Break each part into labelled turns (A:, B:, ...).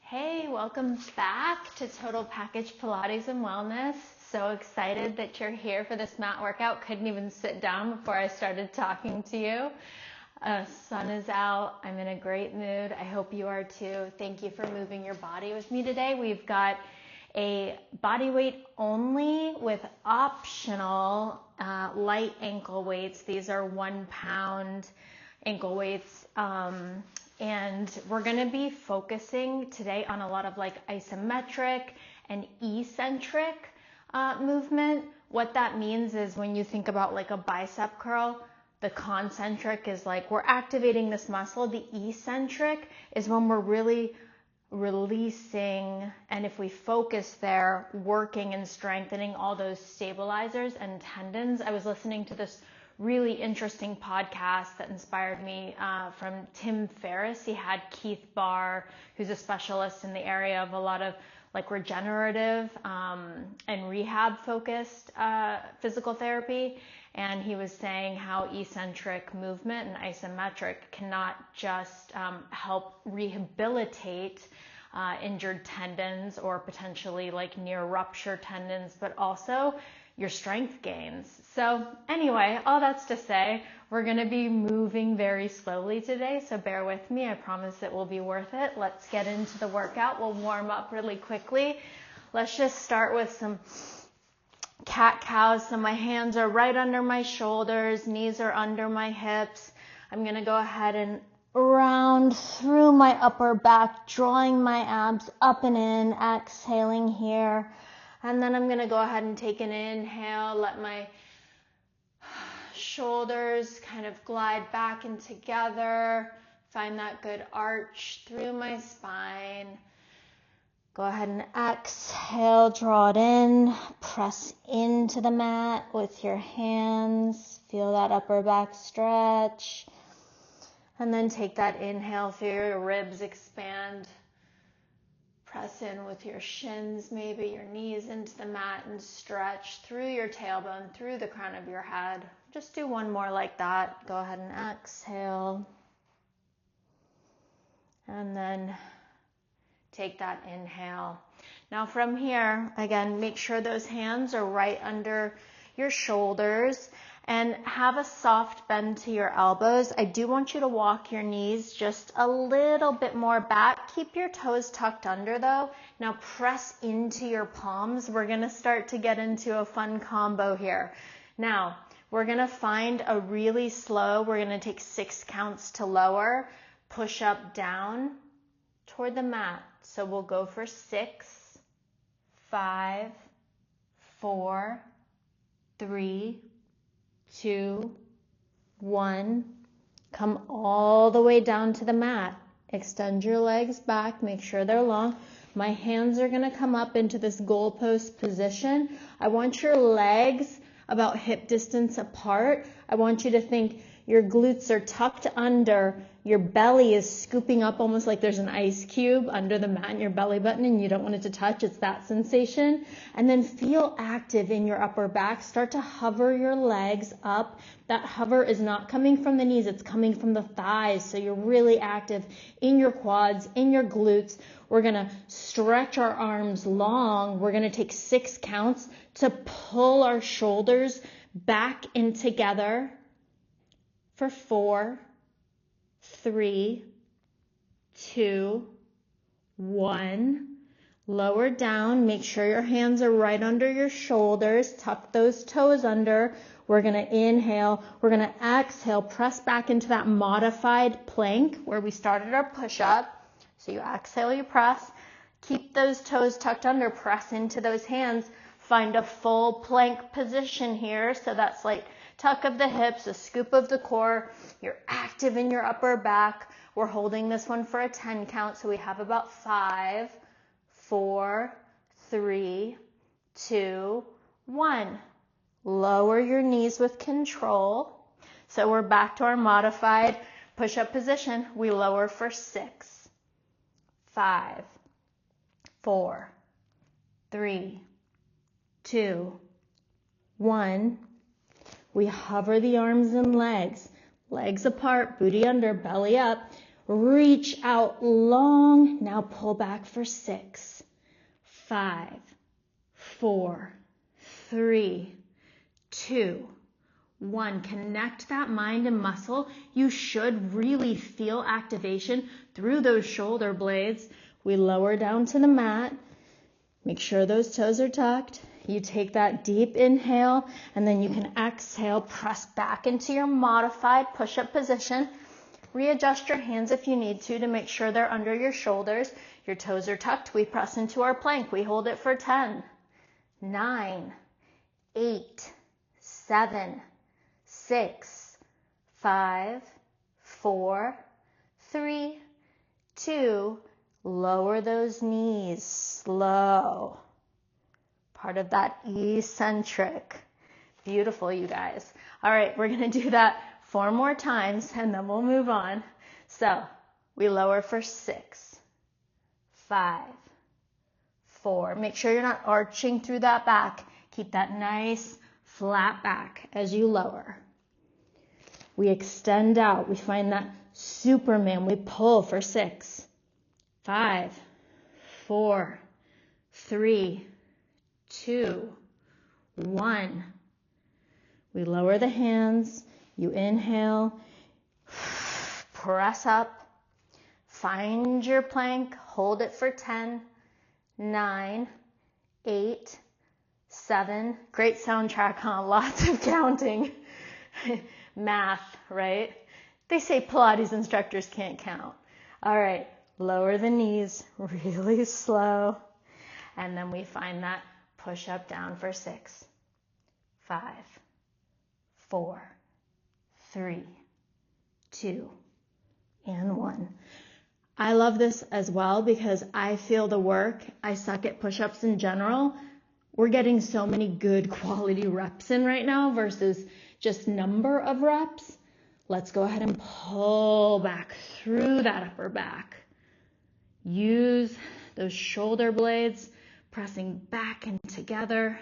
A: Hey, welcome back to Total Package Pilates and Wellness. So excited that you're here for this mat workout. Couldn't even sit down before I started talking to you. Sun is out. I'm in a great mood. I hope you are too. Thank you for moving your body with me today. We've got a body weight only with optional light ankle weights. These are 1 pound ankle weights. And we're going to be focusing today on a lot of like isometric and eccentric movement. What that means is when you think about like a bicep curl, the concentric is like we're activating this muscle. The eccentric is when we're really releasing, and if we focus there, working and strengthening all those stabilizers and tendons. I was listening to this really interesting podcast that inspired me from Tim Ferriss. He had Keith Barr, who's a specialist in the area of a lot of like regenerative and rehab focused physical therapy. And he was saying how eccentric movement and isometric cannot just help rehabilitate injured tendons or potentially like near rupture tendons, but also your strength gains. So anyway, all that's to say, we're going to be moving very slowly today, so bear with me. I promise it will be worth it. Let's get into the workout. We'll warm up really quickly. Let's just start with some cat-cows. So my hands are right under my shoulders, knees are under my hips. I'm going to go ahead and round through my upper back, drawing my abs up and in, exhaling here. And then I'm going to go ahead and take an inhale, let my shoulders kind of glide back and together. Find that good arch through my spine. Go ahead and exhale, draw it in, press into the mat with your hands. Feel that upper back stretch. And then take that inhale, feel your ribs expand. Press in with your shins, maybe your knees into the mat, and stretch through your tailbone, through the crown of your head. Just do one more like that. Go ahead and exhale. And then take that inhale. Now from here, again, make sure those hands are right under your shoulders and have a soft bend to your elbows. I do want you to walk your knees just a little bit more back. Keep your toes tucked under though. Now press into your palms. We're gonna start to get into a fun combo here. Now, we're gonna find a really slow, we're gonna take 6 counts to lower, push up, down toward the mat. So we'll go for 6, 5, 4, 3, 2, 1. Come all the way down to the mat. Extend your legs back. Make sure they're long. My hands are going to come up into this goalpost position. I want your legs about hip distance apart. I want you to think your glutes are tucked under. Your belly is scooping up almost like there's an ice cube under the mat in your belly button and you don't want it to touch. It's that sensation. And then feel active in your upper back. Start to hover your legs up. That hover is not coming from the knees. It's coming from the thighs. So you're really active in your quads, in your glutes. We're going to stretch our arms long. We're going to take 6 counts to pull our shoulders back in together for 4, 3, 2, 1. Lower down. Make sure your hands are right under your shoulders. Tuck those toes under. We're going to inhale. We're going to exhale. Press back into that modified plank where we started our push-up. So you exhale, you press. Keep those toes tucked under. Press into those hands. Find a full plank position here. So that's like tuck of the hips, a scoop of the core. You're active in your upper back. We're holding this one for a 10 count. So we have about 5, 4, 3, 2, 1. Lower your knees with control. So we're back to our modified push-up position. We lower for 6, 5, 4, 3, 2, 1. We hover the arms and legs apart, booty under, belly up. Reach out long. Now pull back for 6, 5, 4, 3, 2, 1. Connect that mind and muscle. You should really feel activation through those shoulder blades. We lower down to the mat. Make sure those toes are tucked. You take that deep inhale, and then you can exhale, press back into your modified push-up position. Readjust your hands if you need to make sure they're under your shoulders. Your toes are tucked. We press into our plank. We hold it for 10, 9, 8, 7, 6, 5, 4, 3, 2. Lower those knees, slow. Part of that eccentric. Beautiful, you guys. All right, we're gonna do that 4 more times and then we'll move on. So we lower for 6, 5, 4. Make sure you're not arching through that back. Keep that nice flat back as you lower. We extend out. We find that Superman. We pull for 6, 5, 4, 3, 2, 1. We lower the hands. You inhale, press up, find your plank, hold it for 10, 9, 8, 7. Great soundtrack, huh? Lots of counting. Math, right? They say Pilates instructors can't count. All right, lower the knees really slow. And then we find that push up down for 6, 5, 4, 3, 2, and 1. I love this as well because I feel the work. I suck at push-ups in general. We're getting so many good quality reps in right now versus just number of reps. Let's go ahead and pull back through that upper back. Use those shoulder blades, pressing back and together.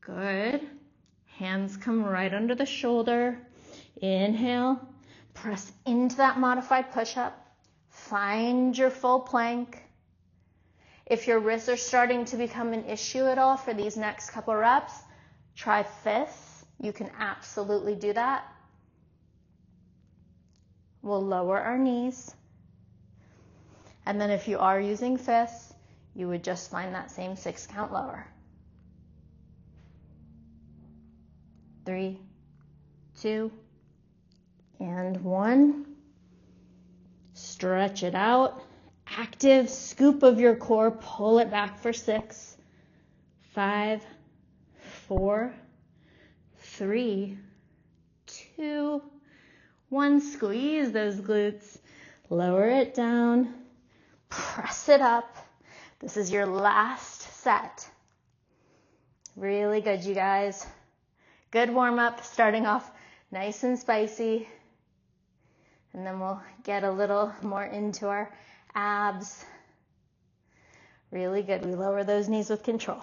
A: Good. Hands come right under the shoulder. Inhale, press into that modified push-up. Find your full plank. If your wrists are starting to become an issue at all for these next couple reps, try fists. You can absolutely do that. We'll lower our knees. And then if you are using fists, you would just find that same 6 count lower. 3, 2, and 1. Stretch it out. Active scoop of your core. Pull it back for 6, 5, 4, 3, 2, 1. Squeeze those glutes. Lower it down. Press it up. This is your last set. Really good, you guys. Good warm up, starting off nice and spicy. And then we'll get a little more into our abs. Really good. We lower those knees with control.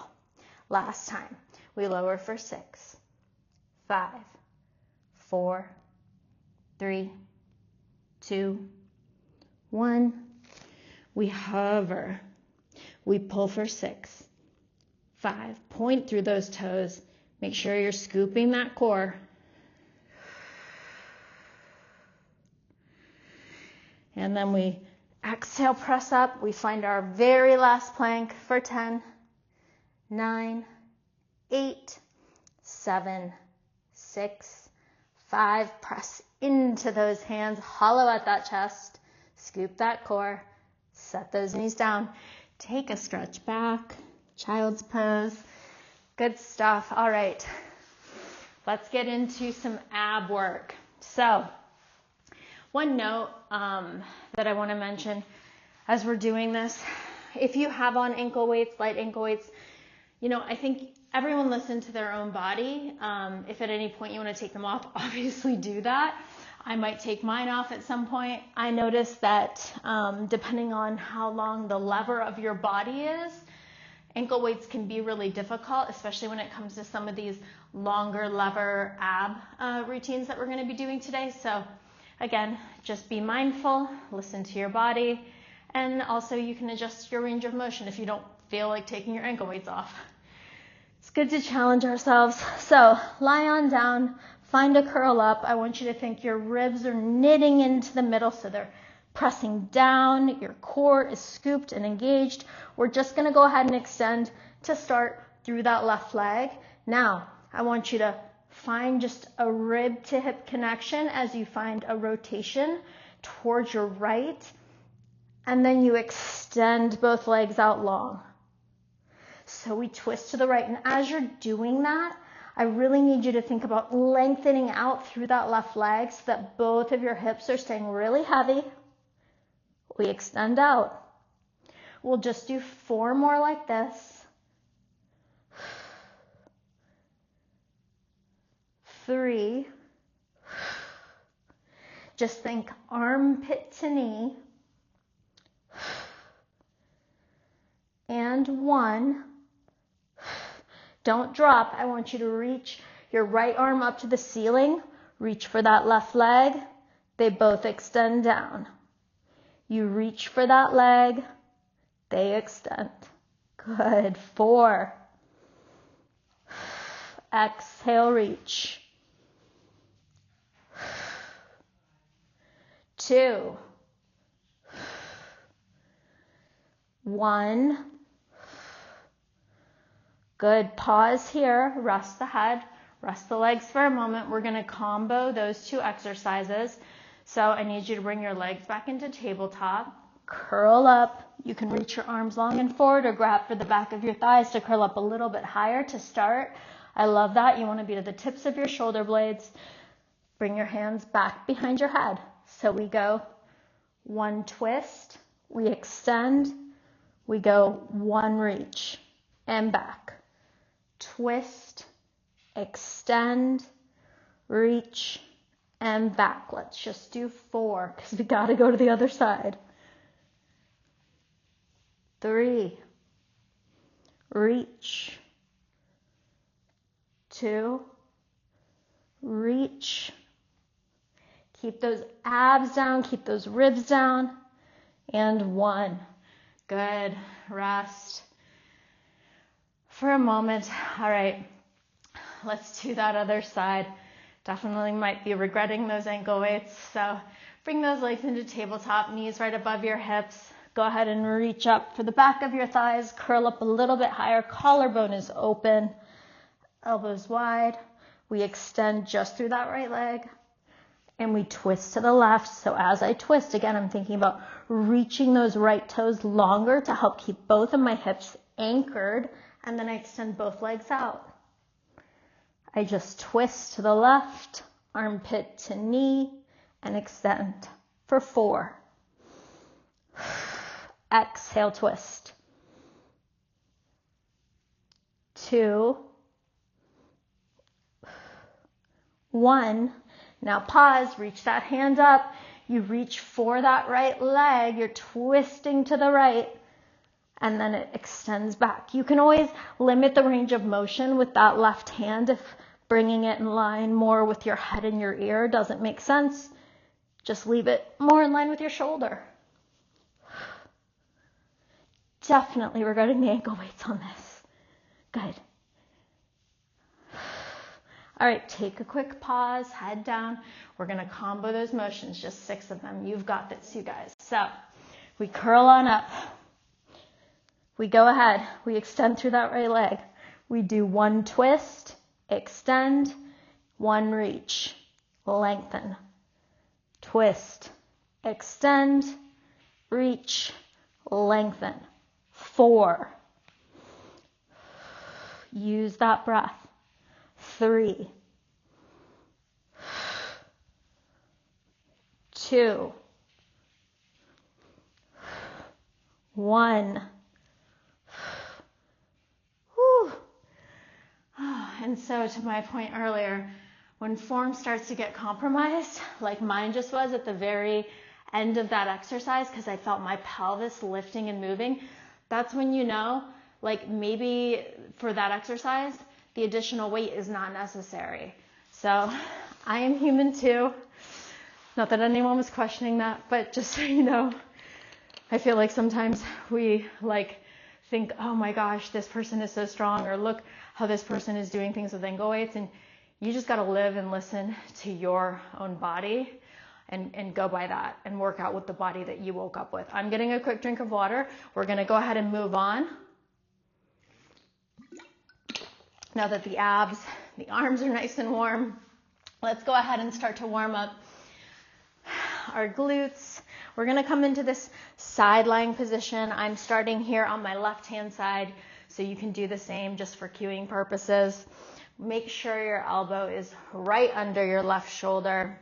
A: Last time. We lower for 6, 5, 4, 3, 2, 1. We hover. We pull for 6, 5. Point through those toes. Make sure you're scooping that core. And then we exhale, press up. We find our very last plank for 10, 9, 8, 7, 6, 5. Press into those hands. Hollow out that chest. Scoop that core. Set those knees down. Take a stretch back. Child's pose. Good stuff. All right. Let's get into some ab work. So, one note that I want to mention as we're doing this, if you have on ankle weights, light ankle weights, I think everyone listen to their own body. If at any point you want to take them off, obviously do that. I might take mine off at some point. I noticed that depending on how long the lever of your body is, ankle weights can be really difficult, especially when it comes to some of these longer lever ab routines that we're going to be doing today. So Again, just be mindful, listen to your body, and also you can adjust your range of motion if you don't feel like taking your ankle weights off. It's good to challenge ourselves. So lie on down, find a curl up. I want you to think your ribs are knitting into the middle so they're pressing down, your core is scooped and engaged. We're just gonna go ahead and extend to start through that left leg. Now, I want you to find just a rib to hip connection as you find a rotation towards your right, and then you extend both legs out long. So we twist to the right, and as you're doing that, I really need you to think about lengthening out through that left leg so that both of your hips are staying really heavy. We extend out. We'll just do 4 more like this. 3. Just think armpit to knee. And 1. Don't drop. I want you to reach your right arm up to the ceiling. Reach for that left leg. They both extend down. You reach for that leg. They extend. Good. 4. Exhale, reach. 2. 1. Good. Pause here. Rest the head. Rest the legs for a moment. We're going to combo those 2 exercises. So I need you to bring your legs back into tabletop. Curl up. You can reach your arms long and forward or grab for the back of your thighs to curl up a little bit higher to start. I love that. You want to be to the tips of your shoulder blades. Bring your hands back behind your head. So we go 1 twist. We extend. We go 1 reach and back. Twist, extend, reach, and back. Let's just do 4 because we got to go to the other side. 3, reach, 2, reach. Keep those abs down, keep those ribs down, and 1. Good. Rest for a moment. All right, let's do that other side. Definitely might be regretting those ankle weights. So bring those legs into tabletop, knees right above your hips. Go ahead and reach up for the back of your thighs. Curl up a little bit higher. Collarbone is open. Elbows wide. We extend just through that right leg. And we twist to the left. So as I twist, again, I'm thinking about reaching those right toes longer to help keep both of my hips anchored. And then I extend both legs out. I just twist to the left, armpit to knee, and extend for 4. Exhale, twist. 2, 1. Now pause, reach that hand up. You reach for that right leg. You're twisting to the right, and then it extends back. You can always limit the range of motion with that left hand if bringing it in line more with your head and your ear doesn't make sense. Just leave it more in line with your shoulder. Definitely regretting the ankle weights on this. Good. All right, take a quick pause, head down. We're going to combo those motions, just 6 of them. You've got this, you guys. So we curl on up. We go ahead. We extend through that right leg. We do 1 twist, extend, 1 reach, lengthen, twist, extend, reach, lengthen. 4. Use that breath. 3, 2, 1. Whew. And so to my point earlier, when form starts to get compromised, like mine just was at the very end of that exercise, because I felt my pelvis lifting and moving, that's when you know, like maybe for that exercise, the additional weight is not necessary. So I am human too. Not that anyone was questioning that, but just so you know, I feel like sometimes we think, oh my gosh, this person is so strong, or look how this person is doing things with ankle weights, and you just got to live and listen to your own body and go by that and work out with the body that you woke up with. I'm getting a quick drink of water. We're going to go ahead and move on. Now that the abs, the arms are nice and warm, let's go ahead and start to warm up our glutes. We're going to come into this side lying position. I'm starting here on my left hand side, so you can do the same just for cueing purposes. Make sure your elbow is right under your left shoulder,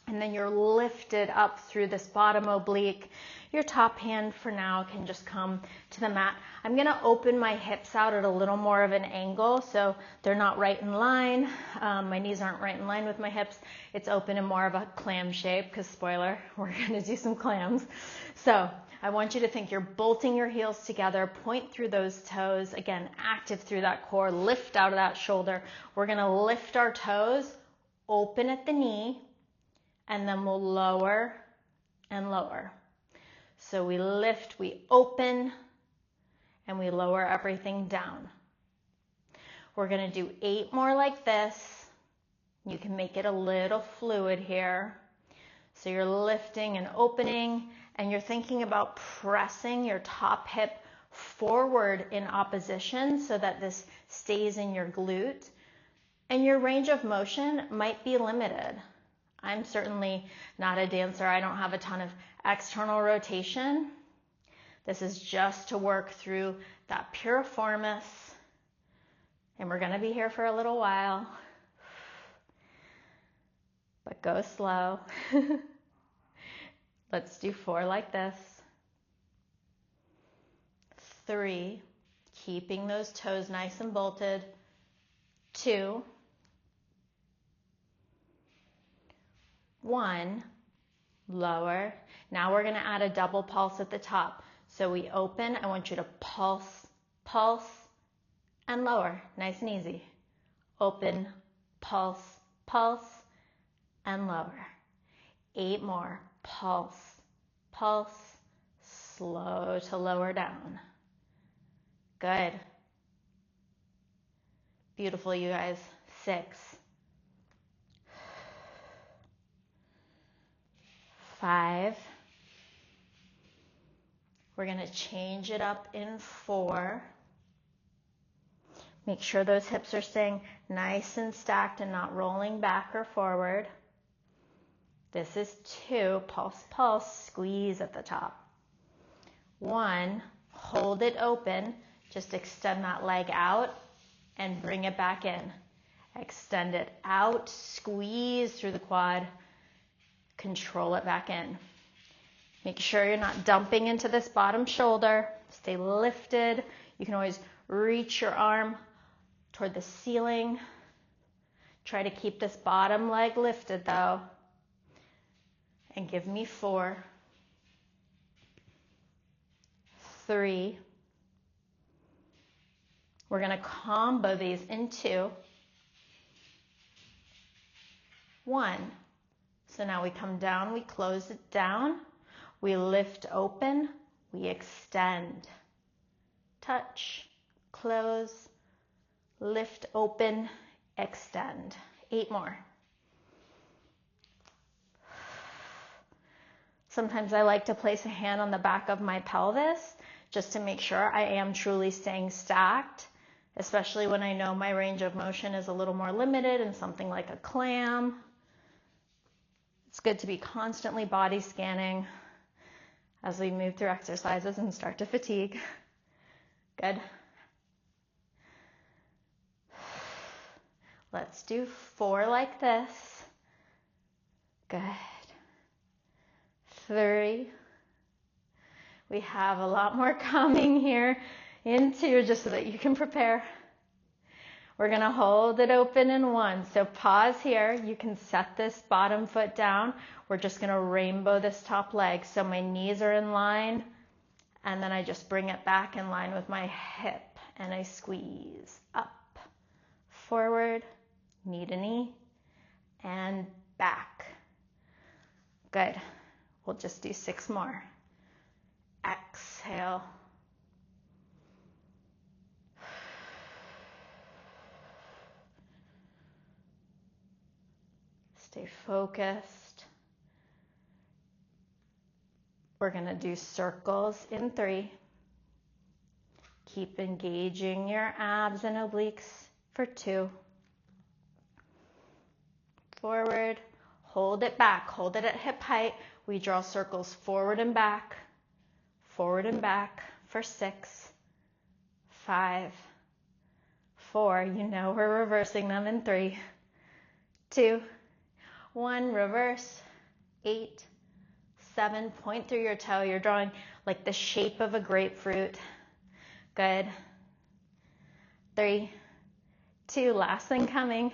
A: and then you're lifted up through this bottom oblique. Your top hand for now can just come to the mat. I'm going to open my hips out at a little more of an angle, so they're not right in line. My knees aren't right in line with my hips. It's open in more of a clam shape, because spoiler, we're going to do some clams. So I want you to think you're bolting your heels together, point through those toes, again, active through that core, lift out of that shoulder. We're going to lift our toes, open at the knee, and then we'll lower and lower. So we lift, we open, and we lower everything down. We're going to do 8 more like this. You can make it a little fluid here. So you're lifting and opening, and you're thinking about pressing your top hip forward in opposition so that this stays in your glute. And your range of motion might be limited. I'm certainly not a dancer. I don't have a ton of external rotation. This is just to work through that piriformis. And we're going to be here for a little while. But go slow. Let's do 4 like this. 3, keeping those toes nice and bolted. 2. 1, lower. Now we're going to add a double pulse at the top. So we open. I want you to pulse, pulse, and lower. Nice and easy. Open, pulse, pulse, and lower. 8 more. Pulse, pulse, slow to lower down. Good. Beautiful, you guys. 6. 5. We're going to change it up in 4. Make sure those hips are staying nice and stacked and not rolling back or forward. This is 2. Pulse, pulse, squeeze at the top. 1. Hold it open. Just extend that leg out and bring it back in. Extend it out, squeeze through the quad. Control it back in. Make sure you're not dumping into this bottom shoulder. Stay lifted. You can always reach your arm toward the ceiling. Try to keep this bottom leg lifted though. And give me 4. 3. We're going to combo these in 2. 1. So now we come down, we close it down, we lift open, we extend, touch, close, lift open, extend. 8 more. Sometimes I like to place a hand on the back of my pelvis just to make sure I am truly staying stacked, especially when I know my range of motion is a little more limited in something like a clam. It's good to be constantly body scanning as we move through exercises and start to fatigue. Good. Let's do 4 like this. Good. 3. We have a lot more coming here in 2 just so that you can prepare. We're going to hold it open in 1. So pause here. You can set this bottom foot down. We're just going to rainbow this top leg. So my knees are in line, and then I just bring it back in line with my hip, and I squeeze up, forward, knee to knee, and back. Good. We'll just do 6 more. Exhale. Stay focused. We're going to do circles in 3. Keep engaging your abs and obliques for 2. Forward. Hold it back. Hold it at hip height. We draw circles forward and back for 6, 5, 4. You know we're reversing them in 3, 2, 1. Reverse. 8, 7. Point through your toe. You're drawing like the shape of a grapefruit. Good. 3, 2. Last thing coming.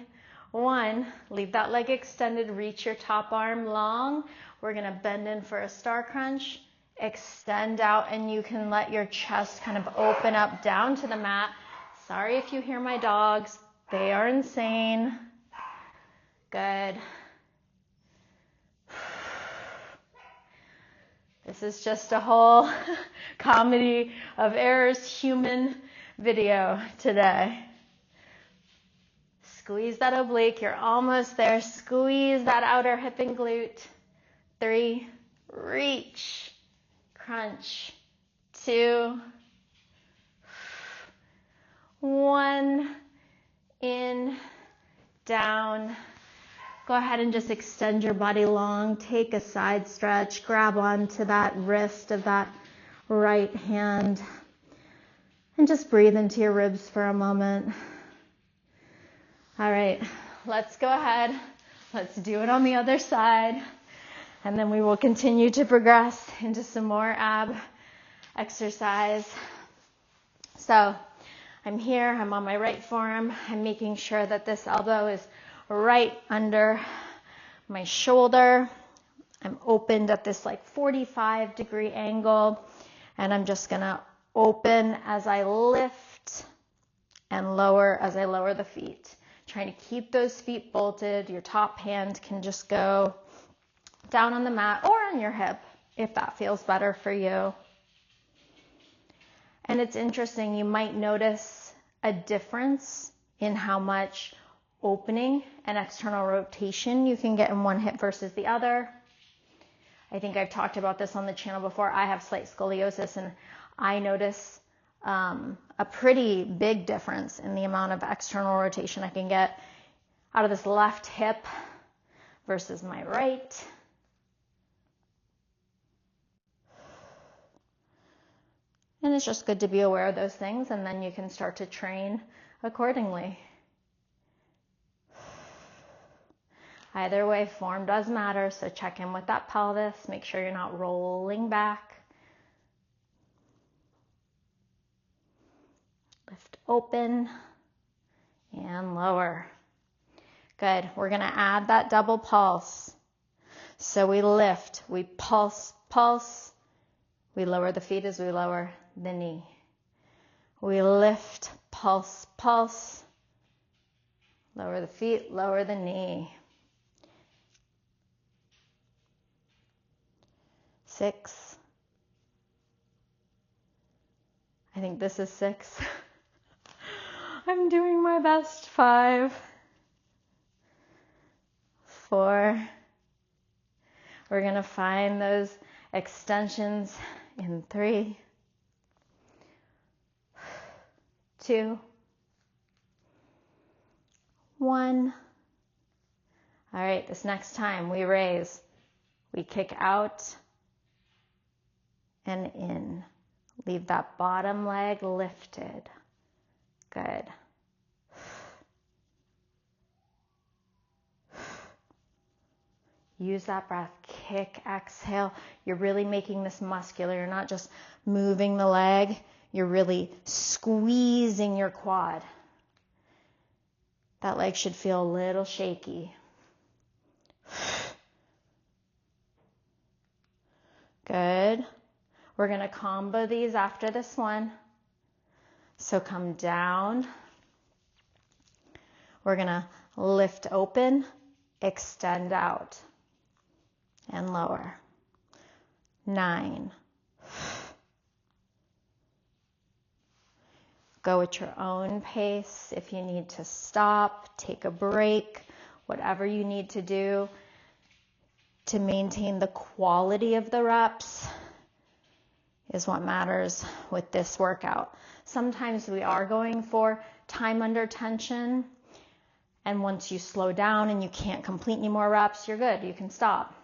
A: 1. Leave that leg extended. Reach your top arm long. We're going to bend in for a star crunch. Extend out, and you can let your chest kind of open up down to the mat. Sorry if you hear my dogs. They are insane. Good. This is just a whole comedy of errors human video today. Squeeze that oblique. You're almost there. Squeeze that outer hip and glute. 3. Reach. Crunch. 2. 1. In. Down. Go ahead and just extend your body long. Take a side stretch. Grab onto that wrist of that right hand. And just breathe into your ribs for a moment. All right, let's go ahead. Let's do it on the other side. And then we will continue to progress into some more ab exercise. So I'm here, I'm on my right forearm. I'm making sure that this elbow is right under my shoulder. I'm opened at this like 45-degree angle. And I'm just gonna open as I lift and lower as I lower the feet. Trying to keep those feet bolted. Your top hand can just go down on the mat or on your hip if that feels better for you. And it's interesting, you might notice a difference in how much opening and external rotation you can get in one hip versus the other. I think I've talked about this on the channel before. I have slight scoliosis, and I notice a pretty big difference in the amount of external rotation I can get out of this left hip versus my right. And it's just good to be aware of those things, and then you can start to train accordingly. Either way, form does matter, so check in with that pelvis. Make sure you're not rolling back. Lift open and lower. Good. We're going to add that double pulse. So we lift, we pulse, pulse. We lower the feet as we lower the knee. We lift, pulse, pulse. Lower the feet, lower the knee. 6. I think this is 6. I'm doing my best. 5. 4. We're going to find those extensions in 3. 2. 1. All right, this next time we raise, we kick out and in. Leave that bottom leg lifted. Good. Use that breath. Kick, exhale. You're really making this muscular. You're not just moving the leg. You're really squeezing your quad. That leg should feel a little shaky. Good. We're going to combo these after this one. So come down. We're going to lift open, extend out. and lower. 9. Go at your own pace. If you need to stop, take a break, whatever you need to do to maintain the quality of the reps is what matters with this workout. Sometimes we are going for time under tension, and once you slow down and you can't complete any more reps, you're good, you can stop.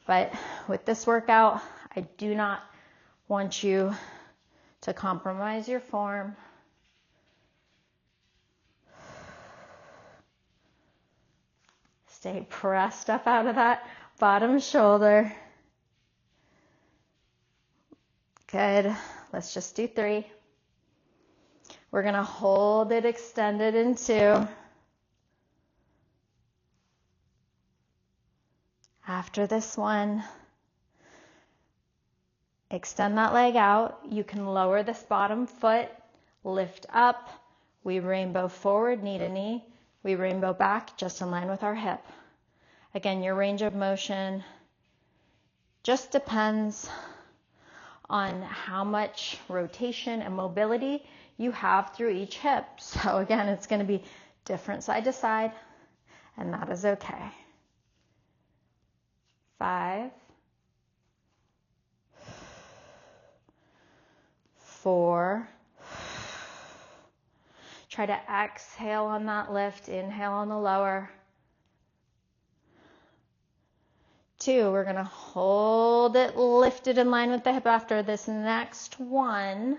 A: But with this workout, I do not want you to compromise your form. Stay pressed up out of that bottom shoulder. Good. Let's just do 3. We're going to hold it extended in 2. After this one, extend that leg out. You can lower this bottom foot, lift up. We rainbow forward, knee to knee. We rainbow back, just in line with our hip. Again, your range of motion just depends on how much rotation and mobility you have through each hip. So again, it's going to be different side to side, and that is okay. 5, 4. Try to exhale on that lift, inhale on the lower. 2, we're going to hold it lifted in line with the hip after this next one.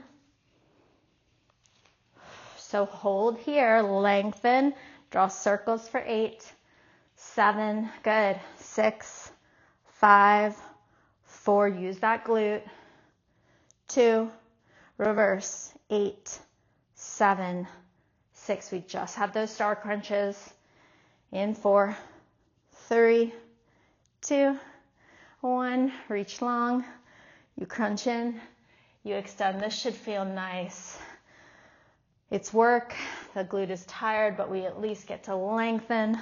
A: So hold here, lengthen, draw circles for 8, 7, good, 6, 5, 4, use that glute, 2, reverse, 8, 7, 6. We just have those star crunches. In 4, 3, 2, 1. Reach long. You crunch in. You extend. This should feel nice. It's work. The glute is tired, but we at least get to lengthen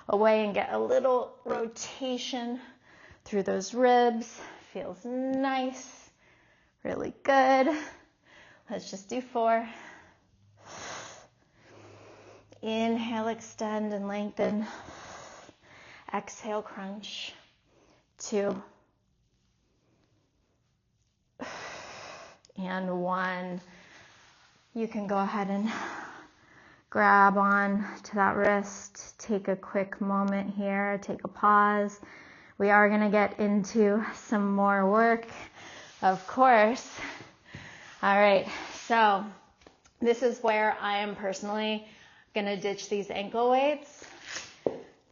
A: away and get a little rotation through those ribs. Feels nice. Really good. Let's just do 4. Inhale, extend and lengthen. Exhale, crunch. 2. And 1. You can go ahead and grab on to that wrist. Take a quick moment here. Take a pause. We are going to get into some more work, of course. All right, so this is where I am personally going to ditch these ankle weights,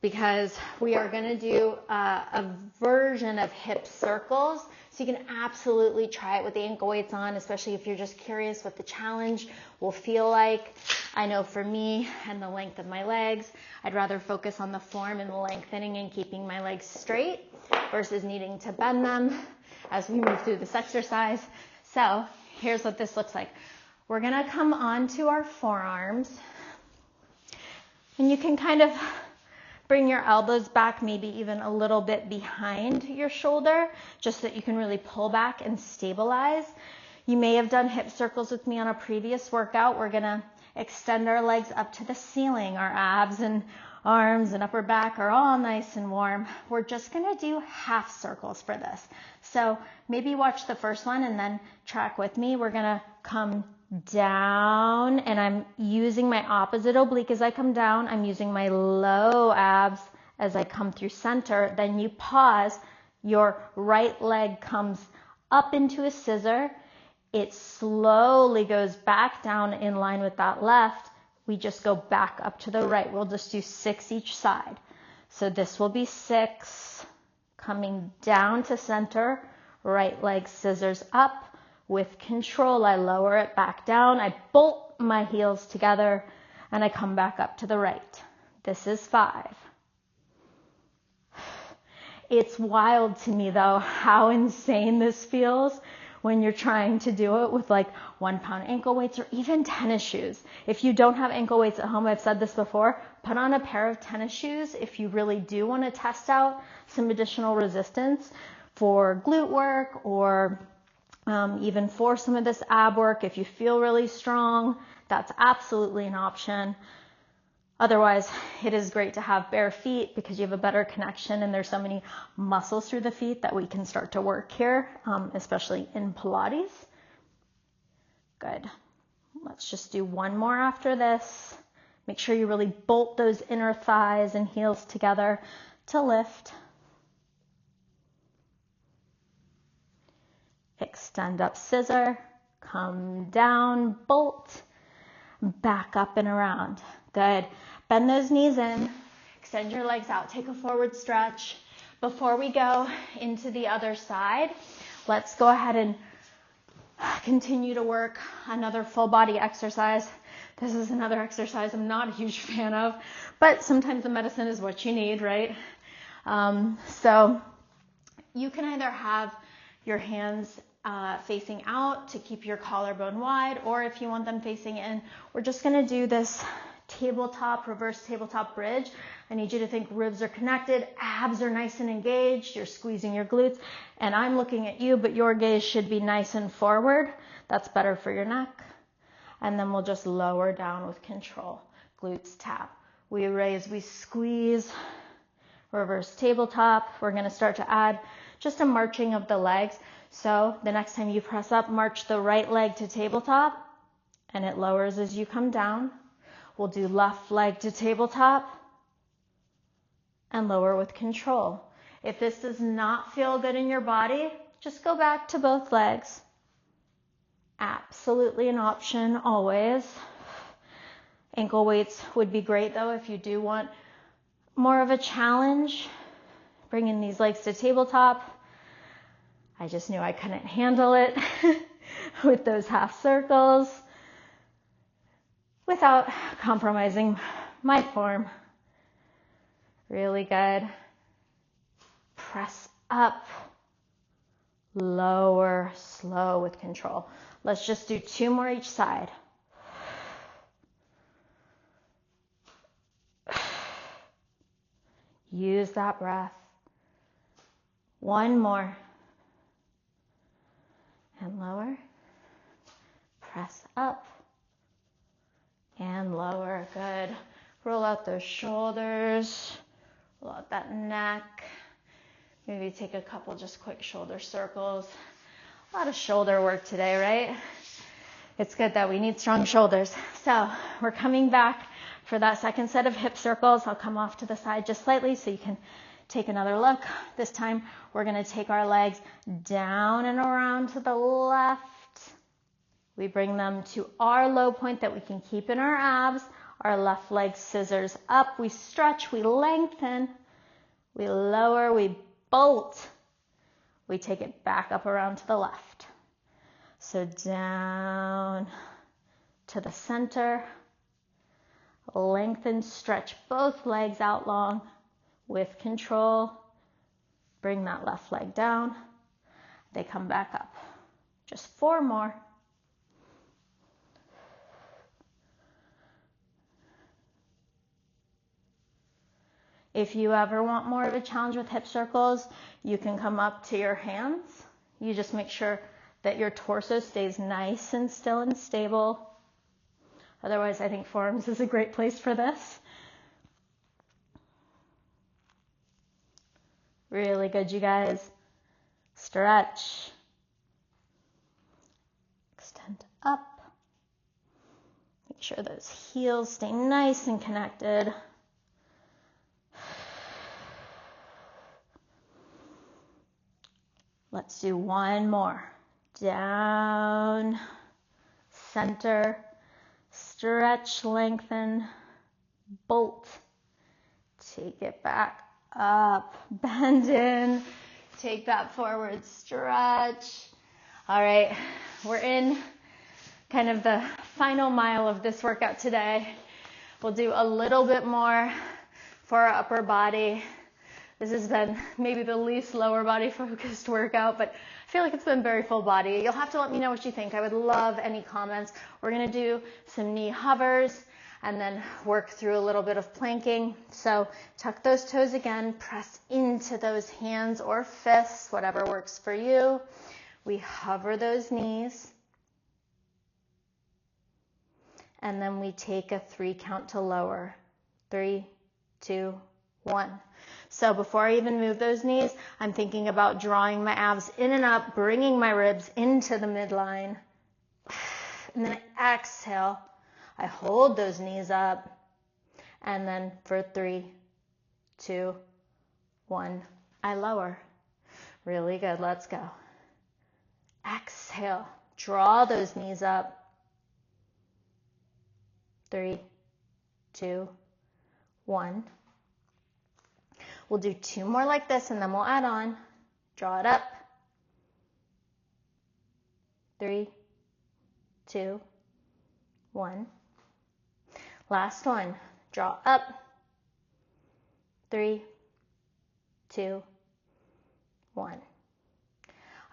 A: because we are going to do a version of hip circles. So you can absolutely try it with the ankle weights on, especially if you're just curious what the challenge will feel like. I know for me and the length of my legs, I'd rather focus on the form and lengthening and keeping my legs straight versus needing to bend them as we move through this exercise. So here's what this looks like. We're going to come onto our forearms, and you can kind of bring your elbows back, maybe even a little bit behind your shoulder, just so that you can really pull back and stabilize. You may have done hip circles with me on a previous workout. We're going to extend our legs up to the ceiling. Our abs and arms and upper back are all nice and warm. We're just going to do half circles for this. So maybe watch the first one and then track with me. We're going to come down, and I'm using my opposite oblique as I come down. I'm using my low abs as I come through center. Then you pause. Your right leg comes up into a scissor. It slowly goes back down in line with that left. We just go back up to the right. We'll just do 6 each side. So this will be 6, coming down to center, right leg scissors up. With control, I lower it back down. I bolt my heels together, and I come back up to the right. This is 5. It's wild to me, though, how insane this feels when you're trying to do it with like 1 pound ankle weights or even tennis shoes. If you don't have ankle weights at home, I've said this before, put on a pair of tennis shoes if you really do want to test out some additional resistance for glute work or even for some of this ab work. If you feel really strong, that's absolutely an option. Otherwise, it is great to have bare feet because you have a better connection and there's so many muscles through the feet that we can start to work here, especially in Pilates. Good. Let's just do one more after this. Make sure you really bolt those inner thighs and heels together to lift. Extend up, scissor, come down, bolt, back up and around. Good. Bend those knees in, extend your legs out, take a forward stretch. Before we go into the other side, let's go ahead and continue to work another full body exercise. This is another exercise I'm not a huge fan of, but sometimes the medicine is what you need, right? So you can either have your hands facing out to keep your collarbone wide, or if you want them facing in, we're just going to do this tabletop, reverse tabletop bridge. I need you to think ribs are connected, abs are nice and engaged, you're squeezing your glutes, and I'm looking at you, but your gaze should be nice and forward. That's better for your neck. And then we'll just lower down with control. Glutes tap. We raise, we squeeze, reverse tabletop. We're going to start to add just a marching of the legs. So the next time you press up, march the right leg to tabletop, and it lowers as you come down. We'll do left leg to tabletop and lower with control. If this does not feel good in your body, just go back to both legs. Absolutely an option always. Ankle weights would be great though if you do want more of a challenge. Bringing these legs to tabletop. I just knew I couldn't handle it with those half circles without compromising my form. Really good. Press up, lower, slow with control. Let's just do 2 more each side. Use that breath. 1 more. And lower. Press up. And lower. Good. Roll out those shoulders. Roll out that neck. Maybe take a couple just quick shoulder circles. A lot of shoulder work today, right? It's good that we need strong shoulders. So we're coming back for that second set of hip circles. I'll come off to the side just slightly so you can take another look. This time we're going to take our legs down and around to the left. We bring them to our low point that we can keep in our abs. Our left leg scissors up. We stretch, we lengthen, we lower, we bolt. We take it back up around to the left. So down to the center. Lengthen, stretch both legs out long with control. Bring that left leg down. They come back up. Just 4 more. If you ever want more of a challenge with hip circles, you can come up to your hands. You just make sure that your torso stays nice and still and stable. Otherwise, I think forearms is a great place for this. Really good, you guys. Stretch. Extend up. Make sure those heels stay nice and connected. Let's do 1 more. Down, center, stretch, lengthen, bolt. Take it back up, bend in, take that forward stretch. All right, we're in kind of the final mile of this workout today. We'll do a little bit more for our upper body. This has been maybe the least lower body focused workout, but I feel like it's been very full body. You'll have to let me know what you think. I would love any comments. We're going to do some knee hovers and then work through a little bit of planking. So tuck those toes again, press into those hands or fists, whatever works for you. We hover those knees. And then we take a 3 count to lower. 3, 2, 1. So before I even move those knees, I'm thinking about drawing my abs in and up, bringing my ribs into the midline. And then I exhale. I hold those knees up. And then for 3, 2, 1, I lower. Really good. Let's go. Exhale. Draw those knees up. 3, 2, 1. We'll do 2 more like this and then we'll add on. Draw it up. 3, 2, 1. Last one. Draw up. 3, 2, 1.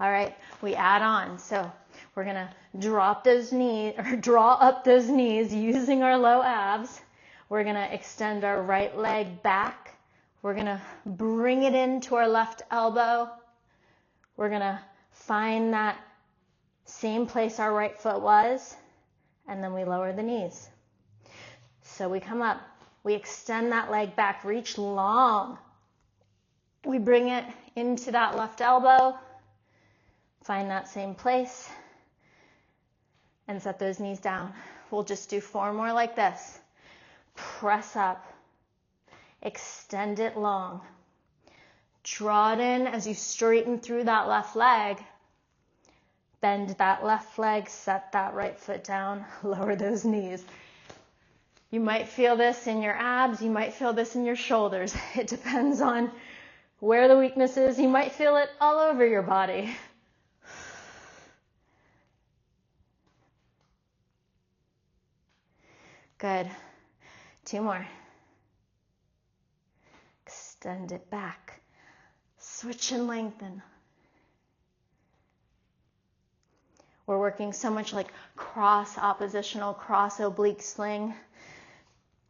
A: All right, we add on. So we're going to drop those knees or draw up those knees using our low abs. We're going to extend our right leg back. We're going to bring it into our left elbow. We're going to find that same place our right foot was, and then we lower the knees. So we come up, we extend that leg back, reach long. We bring it into that left elbow, find that same place, and set those knees down. We'll just do 4 more like this. Press up. Extend it long. Draw it in as you straighten through that left leg. Bend that left leg, set that right foot down, lower those knees. You might feel this in your abs, you might feel this in your shoulders. It depends on where the weakness is. You might feel it all over your body. Good. 2 more. Extend it back. Switch and lengthen. We're working so much like cross oppositional, cross oblique sling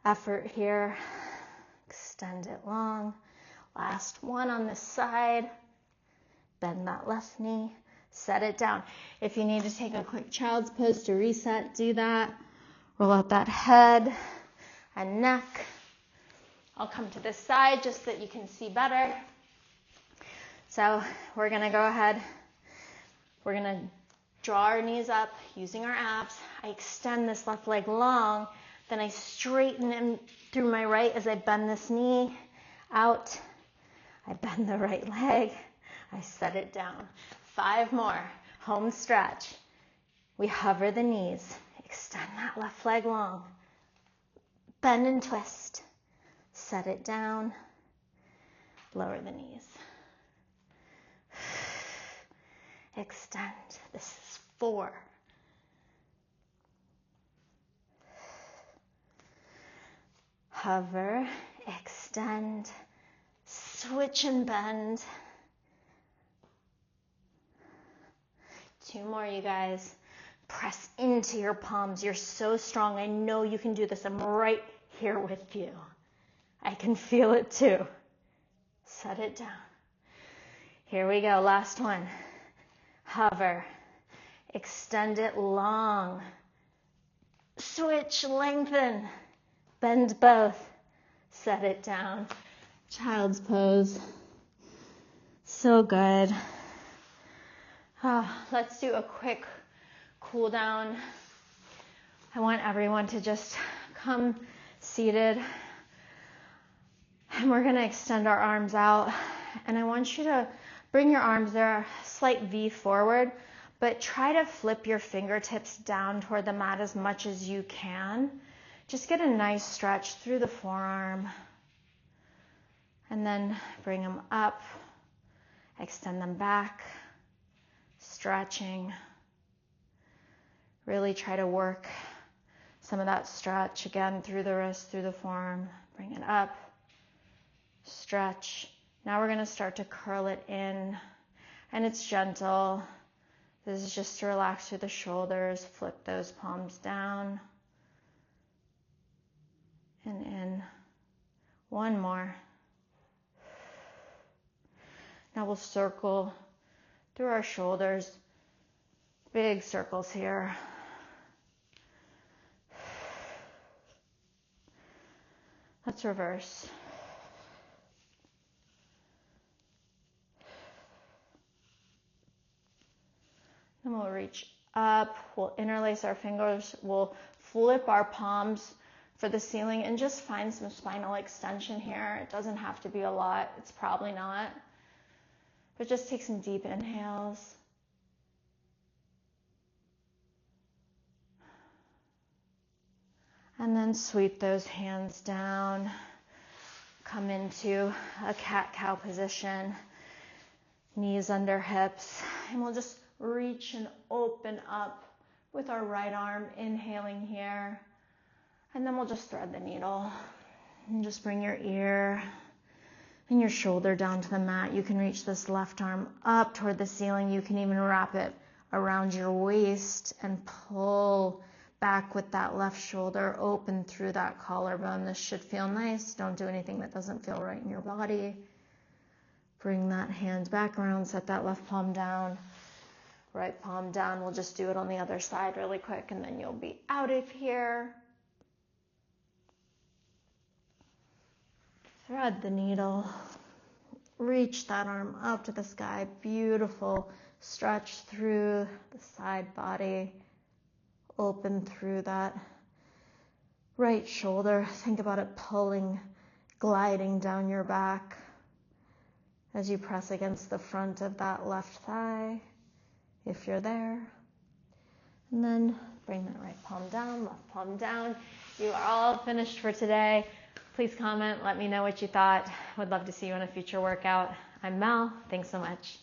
A: effort here. Extend it long. Last one on this side. Bend that left knee. Set it down. If you need to take a quick child's pose to reset, do that. Roll out that head and neck. I'll come to this side just so that you can see better. So we're going to go ahead. We're going to draw our knees up using our abs. I extend this left leg long. Then I straighten in through my right as I bend this knee out. I bend the right leg. I set it down. 5 more. Home stretch. We hover the knees. Extend that left leg long. Bend and twist. Set it down. Lower the knees. Extend. This is 4. Hover, extend, switch and bend. 2 more, you guys. Press into your palms. You're so strong. I know you can do this. I'm right here with you. I can feel it too. Set it down. Here we go. Last one. Hover. Extend it long. Switch, lengthen. Bend both. Set it down. Child's pose. So good. Let's do a quick cool down. I want everyone to just come seated. And we're going to extend our arms out. And I want you to bring your arms there, a slight V forward, but try to flip your fingertips down toward the mat as much as you can. Just get a nice stretch through the forearm. And then bring them up. Extend them back. Stretching. Really try to work some of that stretch again through the wrist, through the forearm. Bring it up. Stretch. Now we're going to start to curl it in, and it's gentle. This is just to relax through the shoulders, flip those palms down and in. One more. Now we'll circle through our shoulders, big circles here. Let's reverse. Then we'll reach up, we'll interlace our fingers, we'll flip our palms for the ceiling and just find some spinal extension here. It doesn't have to be a lot, it's probably not. But just take some deep inhales. And then sweep those hands down. Come into a cat-cow position. Knees under hips. And we'll just reach and open up with our right arm, inhaling here. And then we'll just thread the needle. And just bring your ear and your shoulder down to the mat. You can reach this left arm up toward the ceiling. You can even wrap it around your waist and pull back with that left shoulder, open through that collarbone. This should feel nice. Don't do anything that doesn't feel right in your body. Bring that hand back around, set that left palm down, right palm down. We'll just do it on the other side really quick, and then you'll be out of here. Thread the needle. Reach that arm up to the sky. Beautiful. Stretch through the side body. Open through that right shoulder. Think about it pulling, gliding down your back as you press against the front of that left thigh, if you're there. And then bring that right palm down, left palm down. You are all finished for today. Please comment, let me know what you thought. Would love to see you in a future workout. I'm Mel. Thanks so much.